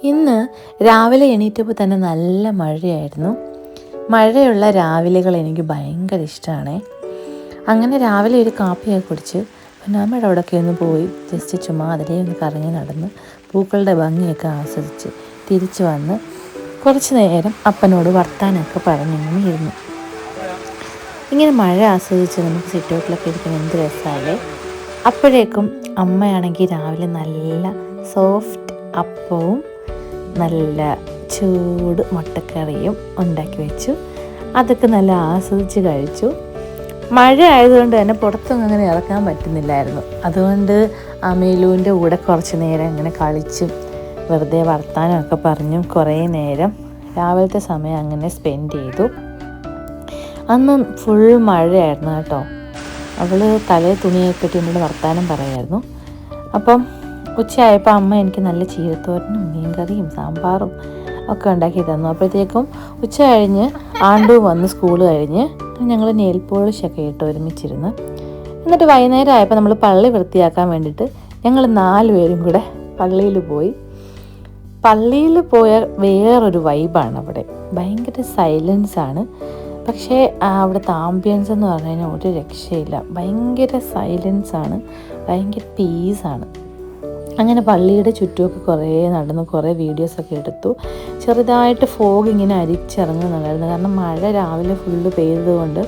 ഇന്ന് രാവിലെ എണീറ്റപ്പോൾ തന്നെ നല്ല മഴയായിരുന്നു. മഴയുള്ള രാവിലെകൾ എനിക്ക് ഭയങ്കര ഇഷ്ടമാണ്. അങ്ങനെ രാവിലെ ഒരു കാപ്പിയൊക്കെ കുടിച്ച് പൊന്നാമ്മയുടെ അവിടെയൊക്കെ ഒന്ന് പോയി ജസ്റ്റ് ചുമ്മാ അതിലേ ഒന്ന് കറങ്ങി നടന്ന് പൂക്കളുടെ ഭംഗിയൊക്കെ ആസ്വദിച്ച് തിരിച്ചു വന്ന് കുറച്ച് നേരം അപ്പനോട് വർത്താനമൊക്കെ പറഞ്ഞിങ്ങനെ ഇരുന്നു. ഇങ്ങനെ മഴ ആസ്വദിച്ച് നമുക്ക് സിറ്റൗട്ടിലൊക്കെ ഇരിക്കുന്ന എന്ത് രസമല്ലേ. അപ്പോഴേക്കും അമ്മയാണെങ്കിൽ രാവിലെ നല്ല സോഫ്റ്റ് അപ്പവും നല്ല ചൂട് മുട്ടക്കറിയും ഉണ്ടാക്കി വെച്ചു. അതൊക്കെ നല്ല ആസ്വദിച്ച് കഴിച്ചു. മഴ ആയതുകൊണ്ട് തന്നെ പുറത്തൊന്നും അങ്ങനെ ഇറക്കാൻ പറ്റുന്നില്ലായിരുന്നു. അതുകൊണ്ട് അമേലുവിൻ്റെ കൂടെ കുറച്ച് നേരം ഇങ്ങനെ കളിച്ചും വെറുതെ വർത്താനമൊക്കെ പറഞ്ഞും കുറേ നേരം രാവിലത്തെ സമയം അങ്ങനെ സ്പെൻഡ് ചെയ്തു. അന്ന് ഫുൾ മഴയായിരുന്നു കേട്ടോ. അവൾ തലേ തുണിയൊക്കെ ഇട്ട് എന്നോട് വർത്താനം പറയായിരുന്നു. അപ്പം ഉച്ചയായപ്പോൾ അമ്മ എനിക്ക് നല്ല ചീരത്തോരനും മീൻകറിയും സാമ്പാറും ഒക്കെ ഉണ്ടാക്കി തന്നു. അപ്പോഴത്തേക്കും ഉച്ച കഴിഞ്ഞ് ആണ്ടു വന്ന് സ്കൂൾ കഴിഞ്ഞ് ഞങ്ങൾ നെയിൽ പോളിഷൊക്കെ ഇട്ട് ഒരുമിച്ചിരുന്ന് എന്നിട്ട് വൈകുന്നേരം ആയപ്പോൾ നമ്മൾ പള്ളി വൃത്തിയാക്കാൻ വേണ്ടിയിട്ട് ഞങ്ങൾ 4 പേരും കൂടെ പള്ളിയിൽ പോയി. പള്ളിയിൽ പോയ വേറൊരു വൈബാണ്. അവിടെ ഭയങ്കര സൈലൻസാണ്. പക്ഷേ അവിടുത്തെ ആംബിയൻസ് എന്ന് പറഞ്ഞു കഴിഞ്ഞാൽ ഒരു രക്ഷയില്ല. ഭയങ്കര സൈലൻസാണ്, ഭയങ്കര പീസാണ്. അങ്ങനെ പള്ളിയുടെ ചുറ്റുമൊക്കെ കുറേ നടന്നു, കുറേ വീഡിയോസൊക്കെ എടുത്തു. ചെറുതായിട്ട് ഫോഗ് ഇങ്ങനെ അരിച്ചിറങ്ങുന്നുണ്ടായിരുന്നു. കാരണം മഴ രാവിലെ ഫുള്ള് പെയ്തതുകൊണ്ട്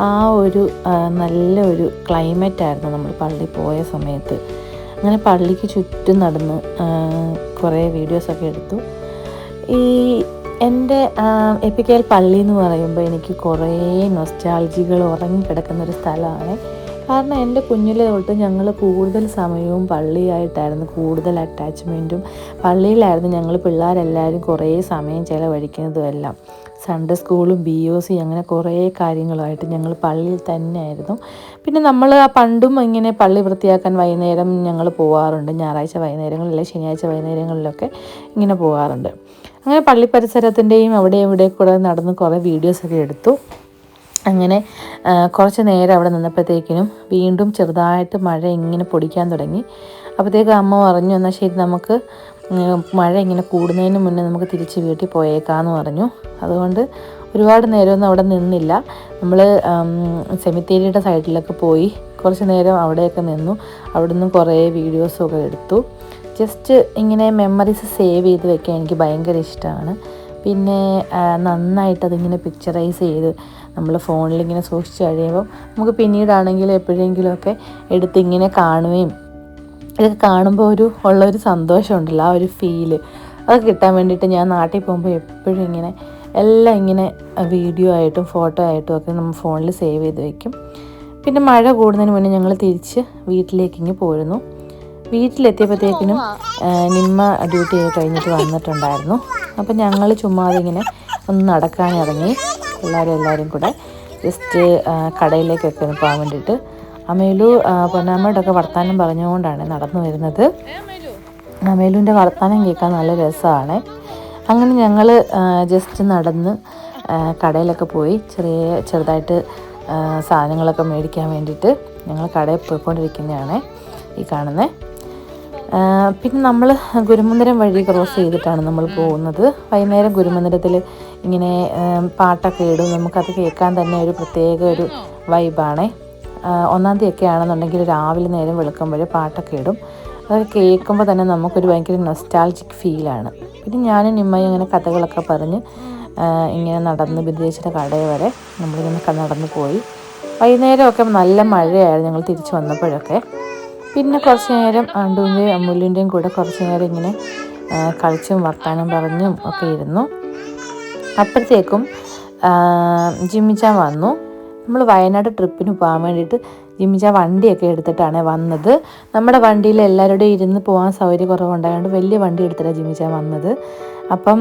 ആ ഒരു നല്ല ഒരു ക്ലൈമറ്റായിരുന്നു നമ്മൾ പള്ളി പോയ സമയത്ത്. അങ്ങനെ പള്ളിക്ക് ചുറ്റും നടന്ന് കുറേ വീഡിയോസൊക്കെ എടുത്തു. ഈ എൻ്റെ എപ്പിക്കൽ പള്ളി എന്ന് പറയുമ്പോൾ എനിക്ക് കുറേ നൊസ്റ്റാൾജികൾ ഉറങ്ങിക്കിടക്കുന്നൊരു സ്ഥലമാണ്. കാരണം എൻ്റെ കുഞ്ഞിലെ തൊട്ട് ഞങ്ങൾ കൂടുതൽ സമയവും പള്ളിയായിട്ടായിരുന്നു, കൂടുതൽ അറ്റാച്ച്മെൻറ്റും പള്ളിയിലായിരുന്നു. ഞങ്ങൾ പിള്ളേരെല്ലാവരും കുറേ സമയം ചിലവഴിക്കുന്നതും എല്ലാം. സൺഡേ സ്കൂളും BOC അങ്ങനെ കുറേ കാര്യങ്ങളുമായിട്ട് ഞങ്ങൾ പള്ളിയിൽ തന്നെയായിരുന്നു. പിന്നെ നമ്മൾ പണ്ടും ഇങ്ങനെ പള്ളി വൃത്തിയാക്കാൻ വൈകുന്നേരം ഞങ്ങൾ പോകാറുണ്ട്. ഞായറാഴ്ച വൈകുന്നേരങ്ങളിൽ ശനിയാഴ്ച വൈകുന്നേരങ്ങളിലൊക്കെ ഇങ്ങനെ പോകാറുണ്ട്. അങ്ങനെ പള്ളി പരിസരത്തിൻ്റെയും അവിടെ ഇവിടെ കൂടെ നടന്ന് കുറേ വീഡിയോസൊക്കെ എടുത്തു. അങ്ങനെ കുറച്ച് നേരം അവിടെ നിന്നപ്പോഴത്തേക്കിനും വീണ്ടും ചെറുതായിട്ട് മഴ ഇങ്ങനെ പൊടിക്കാൻ തുടങ്ങി. അപ്പോഴത്തേക്കും അമ്മ പറഞ്ഞു, എന്നാൽ ശരി നമുക്ക് മഴ ഇങ്ങനെ കൂടുന്നതിന് മുന്നേ നമുക്ക് തിരിച്ച് വീട്ടിൽ പോയേക്കാമെന്ന് പറഞ്ഞു. അതുകൊണ്ട് ഒരുപാട് നേരമൊന്നും അവിടെ നിന്നില്ല. നമ്മൾ സെമിത്തേരിയുടെ സൈഡിലൊക്കെ പോയി കുറച്ച് നേരം അവിടെയൊക്കെ നിന്നു. അവിടെ നിന്നും കുറേ വീഡിയോസൊക്കെ എടുത്തു. ജസ്റ്റ് ഇങ്ങനെ മെമ്മറീസ് സേവ് ചെയ്ത് വെക്കാൻ എനിക്ക് ഭയങ്കര ഇഷ്ടമാണ്. പിന്നെ നന്നായിട്ടതിങ്ങനെ പിക്ചറൈസ് ചെയ്ത് നമ്മൾ ഫോണിലിങ്ങനെ സൂക്ഷിച്ച് കഴിയുമ്പോൾ നമുക്ക് പിന്നീടാണെങ്കിലും എപ്പോഴെങ്കിലുമൊക്കെ എടുത്തിങ്ങനെ കാണുകയും ഇതൊക്കെ കാണുമ്പോൾ ഉള്ളൊരു സന്തോഷമുണ്ടല്ലോ, ആ ഒരു ഫീല് അതൊക്കെ കിട്ടാൻ വേണ്ടിയിട്ട് ഞാൻ നാട്ടിൽ പോകുമ്പോൾ എപ്പോഴും ഇങ്ങനെ എല്ലാം ഇങ്ങനെ വീഡിയോ ആയിട്ടും ഫോട്ടോ ആയിട്ടും ഒക്കെ നമ്മൾ ഫോണിൽ സേവ് ചെയ്ത് വയ്ക്കും. പിന്നെ മഴ കൂടുന്നതിന് മുന്നേ ഞങ്ങൾ തിരിച്ച് വീട്ടിലേക്ക് പോരുന്നു. വീട്ടിലെത്തിയപ്പോഴത്തേക്കിനും നിമ്മ ഡ്യൂട്ടി കഴിഞ്ഞിട്ട് വന്നിട്ടുണ്ടായിരുന്നു. അപ്പം ഞങ്ങൾ ചുമ്മാതെ ഇങ്ങനെ ഒന്ന് നടക്കാനിറങ്ങി എല്ലാവരും കൂടെ ജസ്റ്റ് കടയിലേക്കൊക്കെ ഒന്ന് പോകാൻ വേണ്ടിയിട്ട്. അമേലു പൊന്നാമ്മയോടൊക്കെ വർത്താനം പറഞ്ഞുകൊണ്ടാണ് നടന്നു വരുന്നത്. അമേലുവിൻ്റെ വർത്താനം കേൾക്കാൻ നല്ല രസമാണ്. അങ്ങനെ ഞങ്ങൾ ജസ്റ്റ് നടന്ന് കടയിലൊക്കെ പോയി ചെറുതായിട്ട് സാധനങ്ങളൊക്കെ മേടിക്കാൻ വേണ്ടിയിട്ട് ഞങ്ങൾ കടയിൽ പോയിക്കൊണ്ടിരിക്കുന്നതാണ് ഈ കാണുന്നത്. പിന്നെ നമ്മൾ ഗുരുമന്ദിരം വഴി ക്രോസ് ചെയ്തിട്ടാണ് നമ്മൾ പോകുന്നത്. വൈകുന്നേരം ഗുരുമന്ദിരത്തിൽ ഇങ്ങനെ പാട്ടൊക്കെ ഇടും. നമുക്കത് കേൾക്കാൻ തന്നെ ഒരു പ്രത്യേക ഒരു വൈബാണ്. 1-ാം തീയതിയൊക്കെ ആണെന്നുണ്ടെങ്കിൽ രാവിലെ നേരം വെളുക്കുമ്പോഴേ പാട്ടൊക്കെ ഇടും. അത് കേൾക്കുമ്പോൾ തന്നെ നമുക്കൊരു ഭയങ്കര നൊസ്റ്റാൾജിക് ഫീലാണ്. പിന്നെ ഞാനും നിമ്മയും ഇങ്ങനെ കഥകളൊക്കെ പറഞ്ഞ് ഇങ്ങനെ നടന്ന് ബിന്ദേച്ചിയുടെ കടയിൽ വരെ നമ്മളിങ്ങനെ നടന്നു പോയി. വൈകുന്നേരമൊക്കെ നല്ല മഴയായിരുന്നു ഞങ്ങൾ തിരിച്ച് വന്നപ്പോഴൊക്കെ. പിന്നെ കുറച്ച് നേരം ആണ്ടുവിൻ്റെയും അമ്മൂലിൻ്റെയും കൂടെ കുറച്ച് നേരം ഇങ്ങനെ കളിച്ചും വർത്താനം പറഞ്ഞും ഒക്കെ ഇരുന്നു. അപ്പോഴത്തേക്കും ജിമ്മിച്ചാൻ വന്നു. നമ്മൾ വയനാട് ട്രിപ്പിന് പോകാൻ വേണ്ടിയിട്ട് ജിമ്മിച്ചാൻ വണ്ടിയൊക്കെ എടുത്തിട്ടാണ് വന്നത്. നമ്മുടെ വണ്ടിയിൽ എല്ലാവരുടെയും ഇരുന്ന് പോകാൻ സൗകര്യക്കുറവുണ്ടായതുകൊണ്ട് വലിയ വണ്ടി എടുത്തിട്ടാണ് ജിമ്മിച്ചാൻ വന്നത്. അപ്പം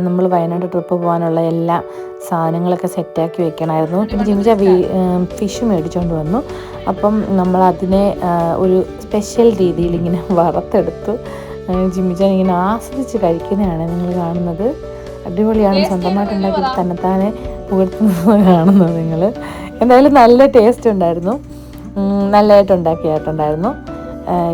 നമ്മൾ വയനാട് ട്രിപ്പ് പോകാനുള്ള എല്ലാ സാധനങ്ങളൊക്കെ സെറ്റാക്കി വെക്കണമായിരുന്നു. പിന്നെ ജിമ്മിച്ച ഫിഷ് മേടിച്ചുകൊണ്ട് വന്നു. അപ്പം നമ്മളതിനെ ഒരു സ്പെഷ്യൽ രീതിയിൽ ഇങ്ങനെ വറുത്തെടുത്തു. ജിമ്മിച്ചാൻ ഇങ്ങനെ ആസ്വദിച്ച് കഴിക്കുന്നതാണ് നിങ്ങൾ കാണുന്നത്. അടിപൊളിയാണ്. സ്വന്തമായിട്ട് ഉണ്ടാക്കിയിട്ട് തന്നെത്താനെ പുകഴ്ത്തുന്നത് കാണുന്നത് നിങ്ങൾ. എന്തായാലും നല്ല ടേസ്റ്റ് ഉണ്ടായിരുന്നു. നല്ലതായിട്ട് ഉണ്ടാക്കിയിട്ടുണ്ടായിരുന്നു.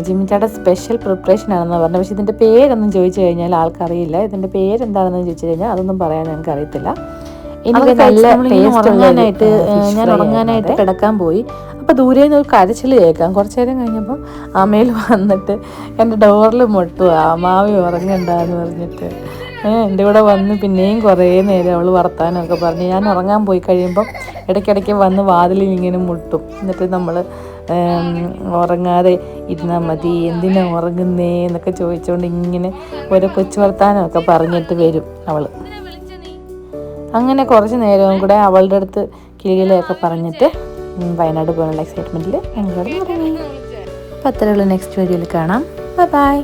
ജിമ്മിച്ചാടെ സ്പെഷ്യൽ പ്രിപ്പറേഷൻ ആണെന്ന് പറഞ്ഞു. പക്ഷേ ഇതിൻ്റെ പേരൊന്നും ചോദിച്ചു കഴിഞ്ഞാൽ ആൾക്കറിയില്ല. ഇതിൻ്റെ പേരെന്താണെന്ന് ചോദിച്ചു കഴിഞ്ഞാൽ അതൊന്നും പറയാൻ ഞങ്ങൾക്ക് അറിയത്തില്ല. എനിക്ക് നല്ല ഉറങ്ങാനായിട്ട് ഞാൻ ഉറങ്ങാനായിട്ട് കിടക്കാൻ പോയി. അപ്പോൾ ദൂരെ നിന്ന് ഒരു കരച്ചിൽ കേൾക്കാം. കുറച്ച് നേരം കഴിഞ്ഞപ്പോൾ അമ്മയിൽ വന്നിട്ട് എൻ്റെ ഡോറിൽ മുട്ടുക, മാവി ഉറങ്ങണ്ടെന്ന് പറഞ്ഞിട്ട് എൻ്റെ കൂടെ വന്ന് പിന്നെയും കുറേ നേരം അവൾ വർത്താനമൊക്കെ പറഞ്ഞ് ഞാൻ ഉറങ്ങാൻ പോയി കഴിയുമ്പം ഇടയ്ക്കിടയ്ക്ക് വന്ന് വാതിലിൽ ഇങ്ങനെ മുട്ടും. എന്നിട്ട് നമ്മൾ ഉറങ്ങാതെ ഇരുന്നാൽ മതി, എന്തിനാ ഉറങ്ങുന്നേ എന്നൊക്കെ ചോദിച്ചുകൊണ്ട് ഇങ്ങനെ ഓരോ കൊച്ചു വർത്താനമൊക്കെ പറഞ്ഞിട്ട് വരും അവൾ. അങ്ങനെ കുറച്ച് നേരവും കൂടെ അവളുടെ അടുത്ത് കിളികളെയൊക്കെ പറഞ്ഞിട്ട് വയനാട് പോകാനുള്ള എക്സൈറ്റ്മെൻറ്റിൽ ഞങ്ങളോട് തുടങ്ങി. അപ്പോൾ അത്രയുള്ള നെക്സ്റ്റ് വീഡിയോയിൽ കാണാം. Bye bye.